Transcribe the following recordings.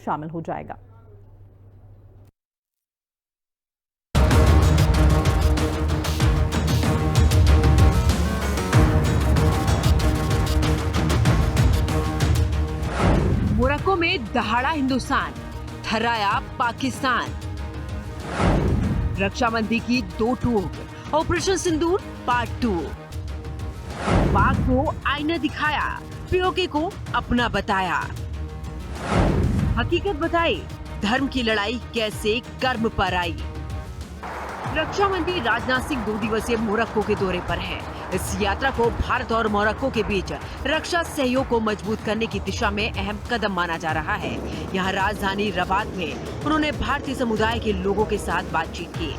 शामिल हो जाएगा। मोरक्को में दहाड़ा हिंदुस्तान, थर्राया पाकिस्तान। रक्षामंत्री की दो टूक, ऑपरेशन सिंदूर पार्ट 2। पाक को आईना दिखाया, पीओके को अपना बताया। हकीकत बताई, धर्म की लड़ाई कैसे कर्म पर आई। रक्षा मंत्री राजनाथ सिंह 2 दिवसीय मोरक्को के दौरे पर हैं। इस यात्रा को भारत और मोरक्को के बीच रक्षा सहयोग को मजबूत करने की दिशा में अहम कदम माना जा रहा है। यहाँ राजधानी रबात में उन्होंने भारतीय समुदाय के लोगों के साथ बातचीत की।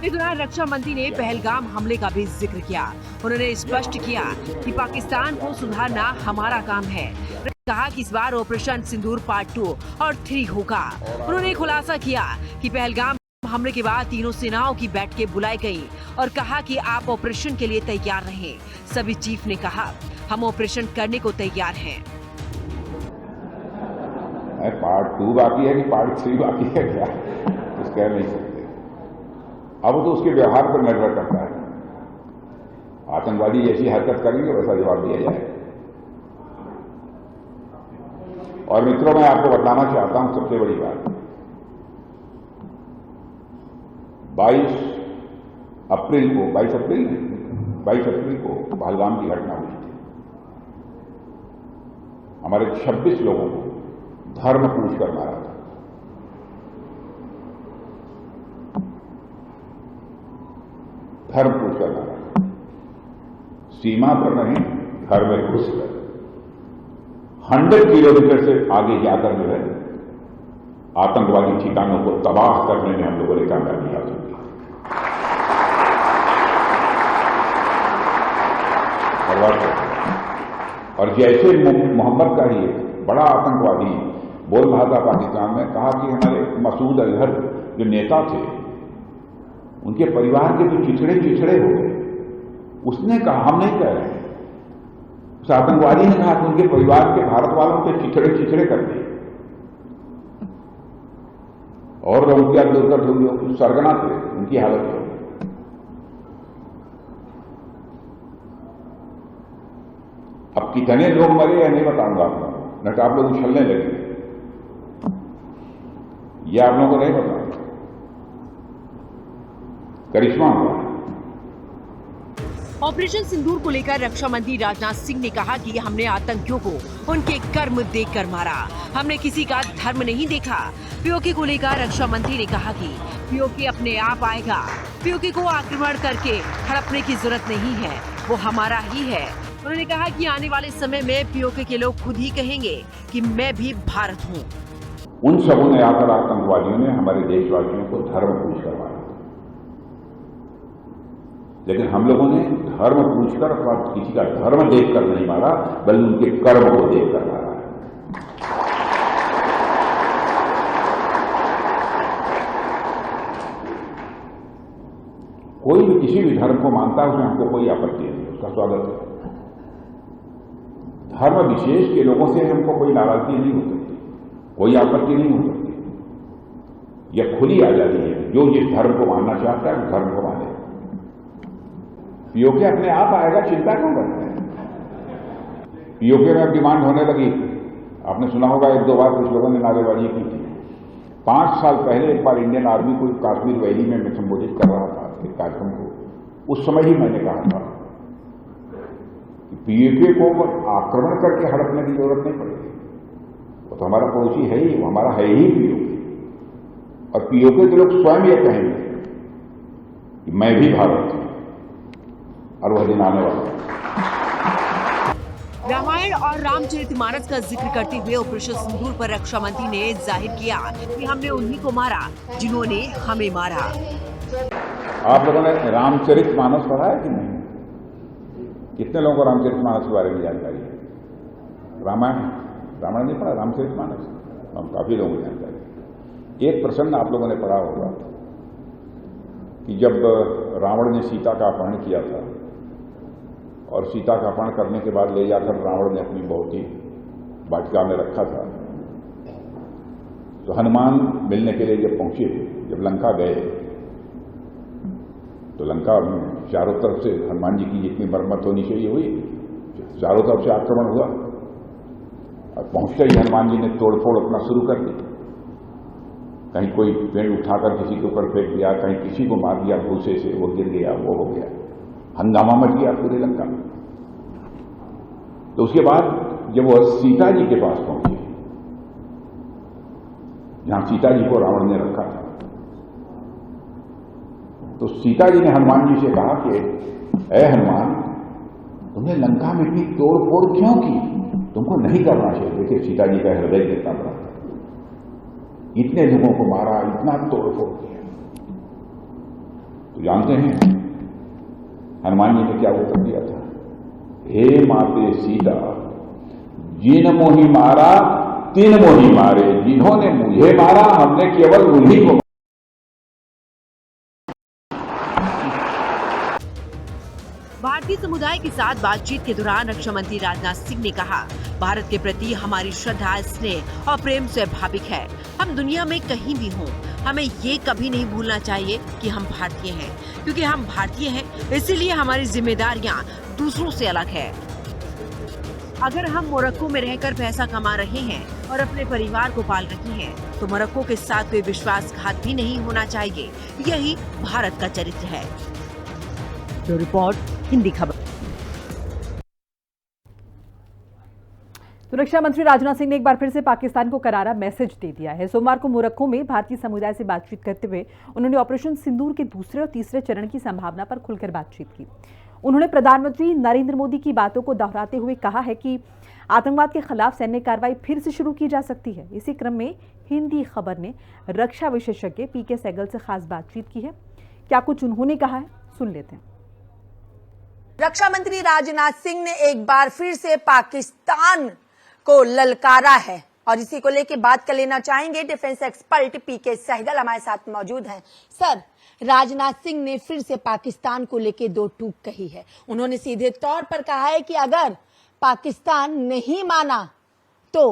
इस दौरान रक्षा मंत्री ने पहलगाम हमले का भी जिक्र किया। उन्होंने स्पष्ट किया कि पाकिस्तान को सुधारना हमारा काम है। कहा कि इस बार ऑपरेशन सिंदूर पार्ट 2 और 3 होगा। उन्होंने खुलासा किया कि पहलगाम हमले के बाद तीनों सेनाओं की बैठकें बुलाई गई और कहा कि आप ऑपरेशन के लिए तैयार रहें। सभी चीफ ने कहा, हम ऑपरेशन करने को तैयार हैं। पार्ट 2 बाकी है कि पार्ट 3 बाकी है क्या, कुछ कह नहीं सकते। अब तो उसके व्यवहार पर निर्भर करता है। आतंकवादी जैसी हरकत करेंगे वैसा जवाब दिया जाएगा। और मित्रों, मैं आपको बताना चाहता हूं सबसे बड़ी बात, 22 अप्रैल को पहलगाम की घटना हुई थी। हमारे 26 लोगों को धर्म पूछकर मारा था। धर्म पूछकर मारा था, सीमा पर नहीं, घर में घुसकर 100 किलोमीटर से आगे जाकर जो है आतंकवादी ठिकानों को तबाह करने में हम लोगों ने कामयाबी हासिल की। और जैसे मोहम्मद का ही बड़ा आतंकवादी बोल रहा था पाकिस्तान में, कहा कि हमारे मसूद अजहर जो नेता थे उनके परिवार के जो चिछड़े हो गए। उसने कहा, हम नहीं कह रहे, उस आतंकवादी ने कहा कि उनके परिवार के भारत वालों के चिछड़े कर दिए। और उनकी दुर्घटना सरगना थे, उनकी हालत है। अब कितने लोग मरे या नहीं बताऊंगा आपको, न तो आप लोग उछलने लगे, ये आप लोगों को नहीं पता। करिश्मा हुआ। ऑपरेशन सिंदूर को लेकर रक्षा मंत्री राजनाथ सिंह ने कहा कि हमने आतंकियों को उनके कर्म देखकर मारा, हमने किसी का धर्म नहीं देखा। पीओके को लेकर रक्षा मंत्री ने कहा कि पीओके अपने आप आएगा। पीओके को आक्रमण करके हड़पने की जरूरत नहीं है, वो हमारा ही है। उन्होंने कहा कि आने वाले समय में पीओके के लोग खुद ही कहेंगे कि मैं भी भारत हूँ। उन सबों ने आकर आतंकवादियों ने हमारे देशवासियों को धर्म पूछकर मारा, लेकिन हम लोगों ने धर्म पूछकर अथवा किसी का धर्म देखकर नहीं मारा, बल्कि उनके कर्म को देखकर मारा है। कोई भी किसी भी धर्म को मानता है, उसमें हमको कोई आपत्ति नहीं, उसका स्वागत है। धर्म विशेष के लोगों से हमको कोई नाराजगी नहीं हो सकती, कोई आपत्ति नहीं हो सकती। यह खुली आजादी है, जो जिस धर्म को मानना चाहता है उस धर्म को माने। पीओके अपने आप आएगा, चिंता क्यों करते हैं। पीओके में डिमांड होने लगी, आपने सुना होगा 1-2 बार कुछ लोगों ने नारेबाजी की थी। 5 साल पहले एक बार इंडियन आर्मी को कश्मीर वैली में मैं संबोधित कर रहा था एक कार्यक्रम को। उस समय ही मैंने कहा था कि पीओके को आक्रमण करके हड़पने की जरूरत नहीं पड़ेगी, वो तो हमारा पड़ोसी है ही, वो हमारा है ही पीओके। और पीओके के लोग स्वयं ये कहेंगे कि मैं भी भारत हूं, और वह दिन आने वाला। रामायण और रामचरितमानस का जिक्र करते हुए ऑपरेशन सिंदूर पर रक्षा मंत्री ने जाहिर किया कि हमने उन्हीं को मारा जिन्होंने हमें मारा। आप लोगों ने रामचरितमानस पढ़ा है कि नहीं? कितने लोगों को रामचरितमानस के बारे में जानकारी है? रामायण नहीं पढ़ा, रामचरितमानस हम काफी लोगों को जानकारी। एक प्रसंग आप लोगों ने पढ़ा होगा कि जब रावण ने सीता का अपहरण किया था और सीता का अपहरण करने के बाद ले जाकर रावण ने अपनी बहू की वाटिका में रखा था, तो हनुमान मिलने के लिए जब पहुंचे, जब लंका गए, तो लंका में चारों तरफ से हनुमान जी की जितनी मरम्मत होनी चाहिए हुई, चारों तरफ से आक्रमण हुआ और पहुंचते ही हनुमान जी ने तोड़फोड़ अपना शुरू कर दी। कहीं कोई पेड़ उठाकर किसी के ऊपर फेंक दिया, कहीं किसी को मार दिया भूसे से, वो गिर गया, वो हो गया, हंगामा मच गया पूरी लंका में। तो उसके बाद जब वह सीता जी के पास पहुंचे, जहां सीता जी को रावण ने रखा था, तो सीता जी ने हनुमान जी से कहा कि ऐ हनुमान, तुमने लंका में इतनी तोड़फोड़ क्यों की? तुमको नहीं करना चाहिए। देखिए सीता जी का हृदय कितना बड़ा था, इतने लोगों को मारा, इतना तोड़फोड़ किया। तो जानते हैं हनुमान जी ने क्या उत्तर दिया था? हे माते सीता, जिन मोहि मारा तिन मोहि मारे, जिन्होंने मुझे मारा हमने केवल उन्हीं को। भारतीय समुदाय के साथ बातचीत के दौरान रक्षा मंत्री राजनाथ सिंह ने कहा, भारत के प्रति हमारी श्रद्धा, स्नेह और प्रेम स्वाभाविक है। हम दुनिया में कहीं भी हों, हमें ये कभी नहीं भूलना चाहिए कि हम भारतीय हैं, क्योंकि हम भारतीय हैं, इसीलिए हमारी जिम्मेदारियां दूसरों से अलग है। अगर हम मोरक्को में रहकर पैसा कमा रहे हैं और अपने परिवार को पाल रहे हैं, तो मोरक्को के साथ कोई विश्वासघात भी नहीं होना चाहिए। यही भारत का चरित्र है। ब्यूरो रिपोर्ट, हिंदी खबर। तो रक्षा मंत्री राजनाथ सिंह ने एक बार फिर से पाकिस्तान को करारा मैसेज दे दिया है। सोमवार को मोरक्को में भारतीय समुदाय से बातचीत करते हुए उन्होंने ऑपरेशन सिंदूर के दूसरे और तीसरे चरण की संभावना पर खुलकर बातचीत की। उन्होंने प्रधानमंत्री नरेंद्र मोदी की बातों को दोहराते हुए कहा है कि आतंकवाद के खिलाफ सैन्य कार्रवाई फिर से शुरू की जा सकती है। इसी क्रम में हिंदी खबर ने रक्षा विशेषज्ञ पीके सहगल से खास बातचीत की है। क्या कुछ उन्होंने कहा है, सुन लेते हैं। रक्षा मंत्री राजनाथ सिंह ने एक बार फिर से पाकिस्तान को ललकारा है और इसी को लेकर बात कर लेना चाहेंगे। डिफेंस एक्सपर्ट पीके सहगल हमारे साथ मौजूद हैं। सर, राजनाथ सिंह ने फिर से पाकिस्तान को लेकर दो टूक कही है। उन्होंने सीधे तौर पर कहा है कि अगर पाकिस्तान नहीं माना तो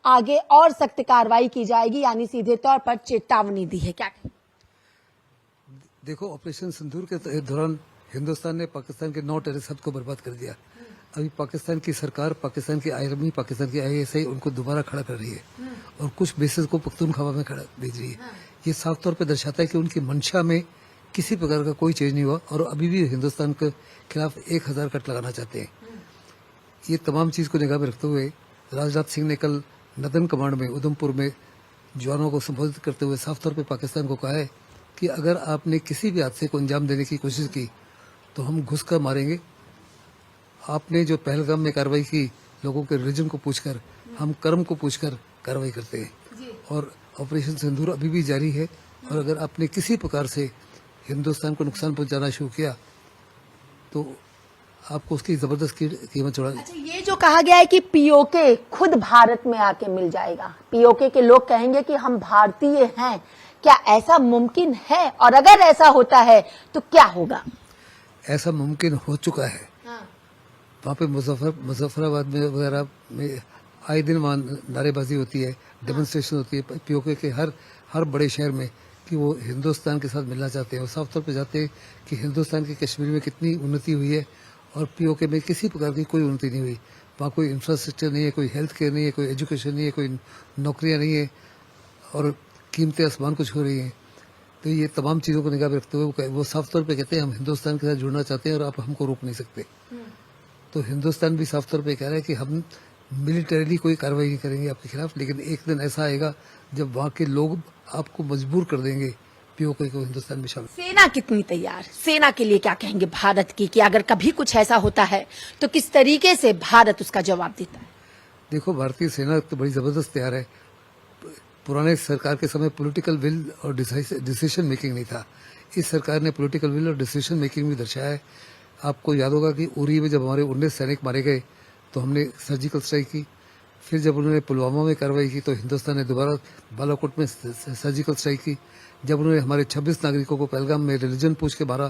आगे और सख्त कार्रवाई की जाएगी, यानी सीधे तौर पर चेतावनी दी है। क्या देखो, ऑपरेशन सिंदूर के दौरान हिंदुस्तान ने पाकिस्तान के 9 टेररिस्ट हब को बर्बाद कर दिया। अभी पाकिस्तान की सरकार, पाकिस्तान की आर्मी, पाकिस्तान की ISI उनको दोबारा खड़ा कर रही है और कुछ बेसेस को पख्तूनख्वा में खड़ा भेज रही है। ये साफ तौर पे दर्शाता है कि उनकी मंशा में किसी प्रकार का कोई चेंज नहीं हुआ और अभी भी हिंदुस्तान के खिलाफ 1000 कट लगाना चाहते हैं। ये तमाम चीज को निगाह में रखते हुए राजनाथ सिंह ने कल नदन कमांड में उधमपुर में जवानों को संबोधित करते हुए साफ तौर पर पाकिस्तान को कहा है कि अगर आपने किसी भी हादसे को अंजाम देने की कोशिश की तो हम घुस कर मारेंगे। आपने जो पहलगाम में कार्रवाई की, लोगों के रिलीजन को पूछकर, हम कर्म को पूछकर कार्रवाई करते हैं और ऑपरेशन सिंदूर अभी भी जारी है। और अगर आपने किसी प्रकार से हिंदुस्तान को नुकसान पहुंचाना शुरू किया तो आपको उसकी जबरदस्त कीमत चुकानी। अच्छा, ये जो कहा गया है कि POK खुद भारत में आके मिल जाएगा, POK के लोग कहेंगे कि हम भारतीय हैं, क्या ऐसा मुमकिन है? और अगर ऐसा होता है तो क्या होगा? ऐसा मुमकिन हो चुका है। वहाँ पे मुजफ्फराबाद में वगैरह में आए दिन वहाँ नारेबाजी होती है, डेमोन्स्ट्रेशन होती है POK के हर बड़े शहर में कि वो हिंदुस्तान के साथ मिलना चाहते हैं और साफ तौर पे चाहते हैं कि हिंदुस्तान की कश्मीर में कितनी उन्नति हुई है और POK में किसी प्रकार की कोई उन्नति नहीं हुई। वहाँ कोई इंफ्रास्ट्रक्चर नहीं है, कोई हेल्थ केयर नहीं है, कोई एजुकेशन नहीं है, कोई नौकरियाँ नहीं है और कीमतें आसमान को छू रही हैं। तो ये तमाम चीज़ों को निगाह में रखते हुए वो साफ तौर पे कहते हैं हम हिंदुस्तान के साथ जुड़ना चाहते हैं और आप हमको रोक नहीं सकते। तो हिंदुस्तान भी साफ तौर पे कह रहा है कि हम मिलिटरीली कोई कार्रवाई नहीं करेंगे आपके खिलाफ, लेकिन एक दिन ऐसा आएगा जब वहाँ के लोग आपको मजबूर कर देंगे POK को हिंदुस्तान में शामिल। सेना कितनी तैयार? सेना के लिए क्या कहेंगे भारत की कि अगर कभी कुछ ऐसा होता है तो किस तरीके से भारत उसका जवाब देता है? देखो, भारतीय सेना तो बड़ी जबरदस्त तैयार है। पुराने सरकार के समय पॉलिटिकल विल और डिसीजन मेकिंग नहीं था। इस सरकार ने पॉलिटिकल विल और डिसीजन मेकिंग भी दर्शाया है। आपको याद होगा कि उरी में जब हमारे 19 सैनिक मारे गए तो हमने सर्जिकल स्ट्राइक की। फिर जब उन्होंने पुलवामा में कार्रवाई की तो हिंदुस्तान ने दोबारा बालाकोट में सर्जिकल स्ट्राइक की। जब उन्होंने हमारे 26 नागरिकों को पहलगाम में रिलीजन पूछ के मारा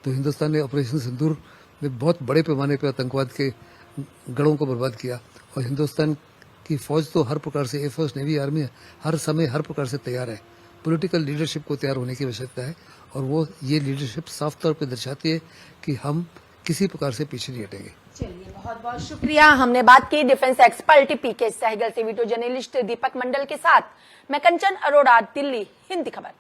तो हिंदुस्तान ने ऑपरेशन सिंदूर में बहुत बड़े पैमाने पर आतंकवाद के गढ़ों को बर्बाद किया। और हिंदुस्तान कि फौज तो हर प्रकार से एयरफोर्स, नेवी, आर्मी हर समय हर प्रकार से तैयार है। पॉलिटिकल लीडरशिप को तैयार होने की आवश्यकता है और वो ये लीडरशिप साफ तौर पर दर्शाती है कि हम किसी प्रकार से पीछे नहीं हटेंगे। चलिए, बहुत बहुत शुक्रिया। हमने बात की डिफेंस एक्सपर्ट पीके सहगल से। वीडियो जर्नलिस्ट दीपक मंडल के साथ मैं कंचन अरोड़ा, दिल्ली, हिंदी खबर।